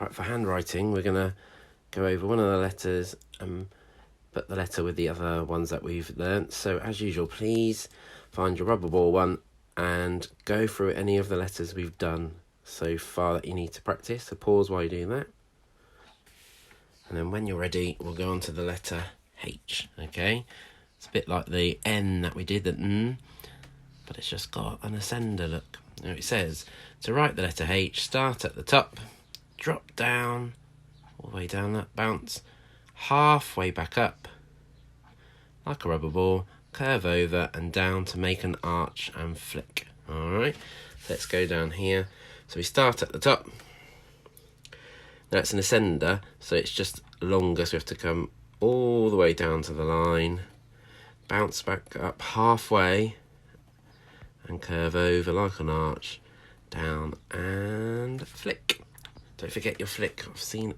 Right, for handwriting, we're going to go over one of the letters and put the letter with the other ones that we've learnt. So as usual, please find your rubber ball one and go through any of the letters we've done so far that you need to practice. So pause while you're doing that. And then when you're ready, we'll go on to the letter H, okay? It's a bit like the N that we did, the N, but it's just got an ascender look. Now it says, to write the letter H, start at the top, drop down, all the way down that bounce, halfway back up, like a rubber ball, curve over and down to make an arch and flick. Alright, let's go down here. So we start at the top. Now it's an ascender, so it's just longer, so we have to come all the way down to the line, bounce back up halfway, and curve over like an arch, down and flick. Don't forget your flick. I've seen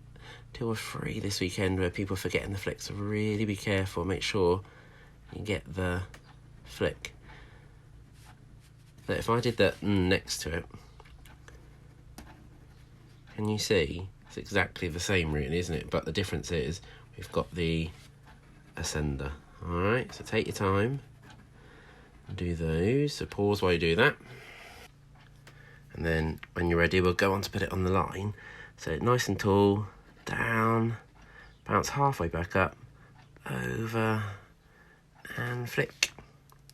2 or 3 this weekend where people are forgetting the flick, so really be careful. Make sure you get the flick. But if I did that next to it, can you see? It's exactly the same really, isn't it? But the difference is we've got the ascender. Alright, so take your time and do those. So pause while you do that. And then when you're ready, we'll go on to put it on the line. So nice and tall, down, bounce halfway back up, over, and flick.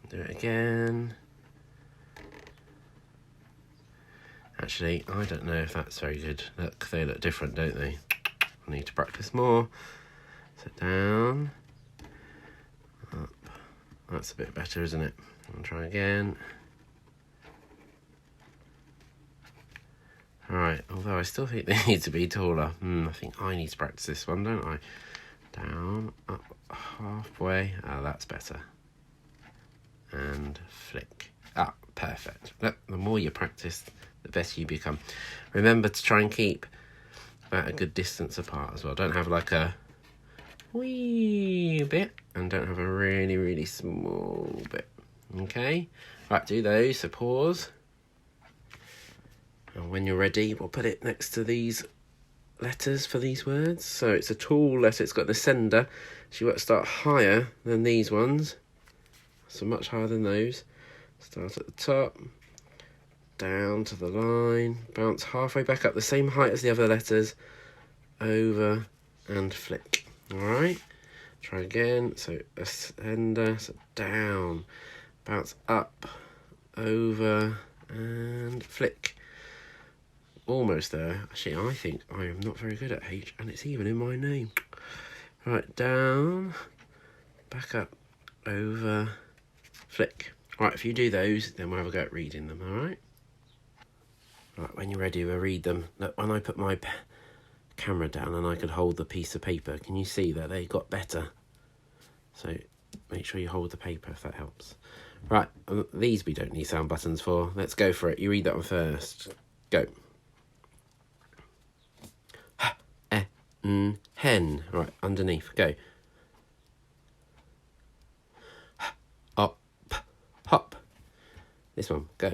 Do it again. Actually, I don't know if that's very good. Look, they look different, don't they? I need to practice more. So down, up. That's a bit better, isn't it? I'll try again. Alright, although I still think they need to be taller. I think I need to practice this one, don't I? Down, up, halfway. Oh, that's better. And flick. Ah, perfect. Look, the more you practice, the better you become. Remember to try and keep about a good distance apart as well. Don't have like a wee bit and don't have a really, really small bit. Okay? Right, do those. So pause. And when you're ready, we'll put it next to these letters for these words. So it's a tall letter. It's got the ascender. So you've got to start higher than these ones. So much higher than those. Start at the top. Down to the line. Bounce halfway back up. The same height as the other letters. Over and flick. Alright. Try again. So ascender. So down. Bounce up. Over and flick. Almost there. Actually, I think I am not very good at H, and it's even in my name. Right, down, back up, over, flick. Right, if you do those, then we'll have a go at reading them, alright? Right, when you're ready, we'll read them. Look, when I put my camera down and I could hold the piece of paper, can you see that they got better? So make sure you hold the paper if that helps. Right, these we don't need sound buttons for. Let's go for it. You read that one first. Go. Hen. Right, underneath. Go. Up. Hop. This one. Go.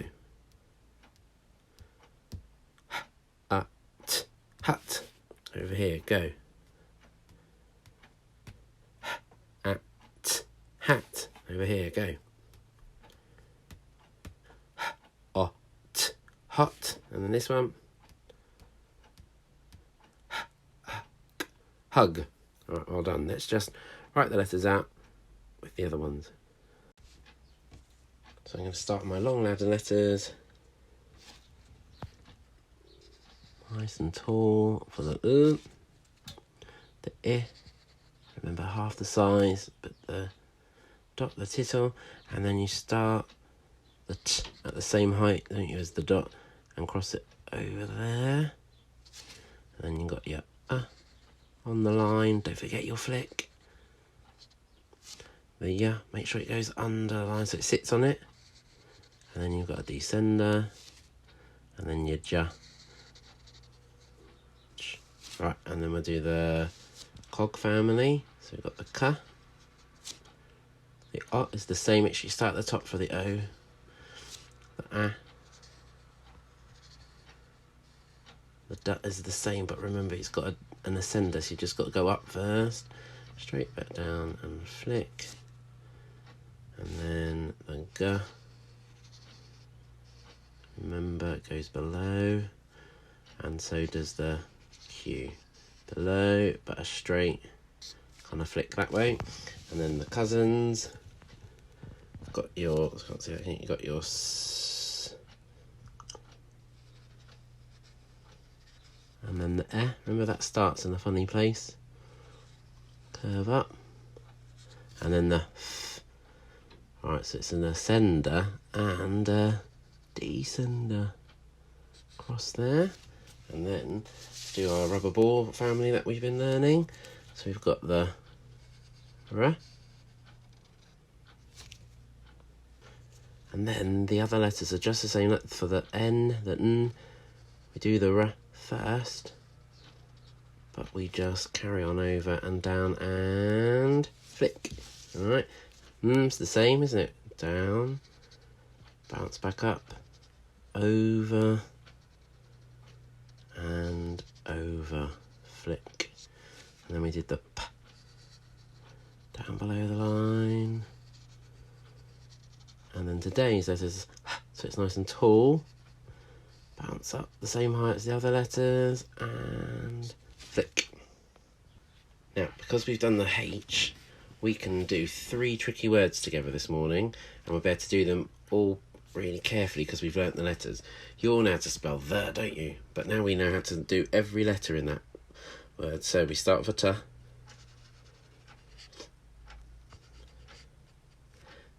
Hut. Over here. Go. Hat. Over here. Go. Hot. And then this one. Hug. All right, well done. Let's just write the letters out with the other ones. So I'm going to start my long ladder letters. Nice and tall for the the I. Remember half the size, but the dot, the tittle, and then you start the t at the same height, don't you, as the dot, and cross it over there. And then you've got your on the line. Don't forget your flick. The make sure it goes under the line so it sits on it. And then you've got a descender. And then your ja. Right, and then we'll do the cog family. So we've got the ka. The o is the same. Make sure you start at the top for the o. The a. The D is the same, but remember it's got an ascender, so you just got to go up first, straight back down and flick. And then the G, remember it goes below, and so does the Q. Below, but a straight kind of flick that way. And then the cousins, got your, I can't see, I think you got your S. And then the E, remember that starts in a funny place. Curve up. And then the F. Alright, so it's an ascender and a descender. Across there. And then do our rubber ball family that we've been learning. So we've got the R. And then the other letters are just the same. For the N, the N, we do the R first, but we just carry on over and down and flick. Alright, M's the same, isn't it? Down, bounce back up, over, and over, flick. And then we did the P, down below the line. And then today's letters, so it's nice and tall. Bounce up the same height as the other letters and flick. Now, because we've done the H, we can do 3 tricky words together this morning, and we're better to do them all really carefully because we've learnt the letters. You all know how to spell the, don't you? But now we know how to do every letter in that word. So we start with a T.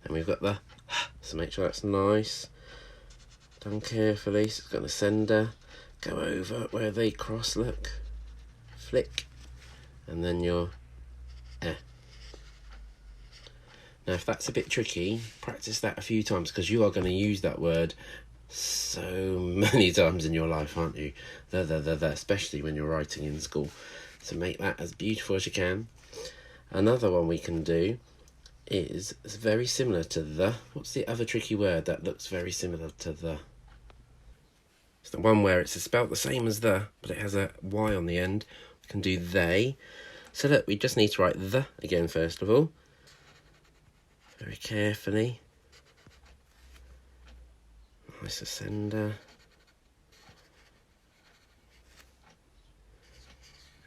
Then we've got the H, so make sure that's nice. Done carefully, so it's got an ascender. Go over where they cross, look. Flick. And then your E. Now, if that's a bit tricky, practice that a few times because you are going to use that word so many times in your life, aren't you? Especially when you're writing in school. So make that as beautiful as you can. Another one we can do is very similar to the. What's the other tricky word that looks very similar to the? It's the one where it's spelled the same as the, but it has a Y on the end. We can do they. So look, we just need to write the again first of all. Very carefully. Nice ascender.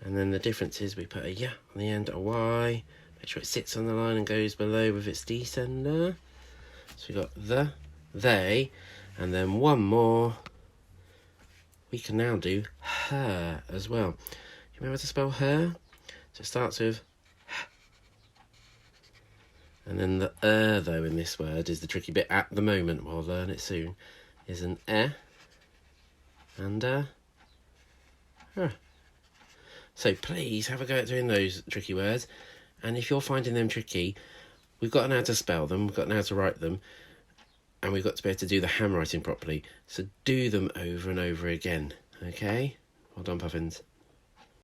And then the difference is we put a Y on the end, a Y. Make sure it sits on the line and goes below with its descender. So we got the, they, and then one more. We can now do her as well. You remember to spell her? So it starts with H. And then the though in this word is the tricky bit at the moment. We'll learn it soon. Is an E and a her. So please have a go at doing those tricky words. And if you're finding them tricky, we've got to know how to spell them, we've got to know how to write them, and we've got to be able to do the handwriting properly. So do them over and over again, okay? Well done, Puffins.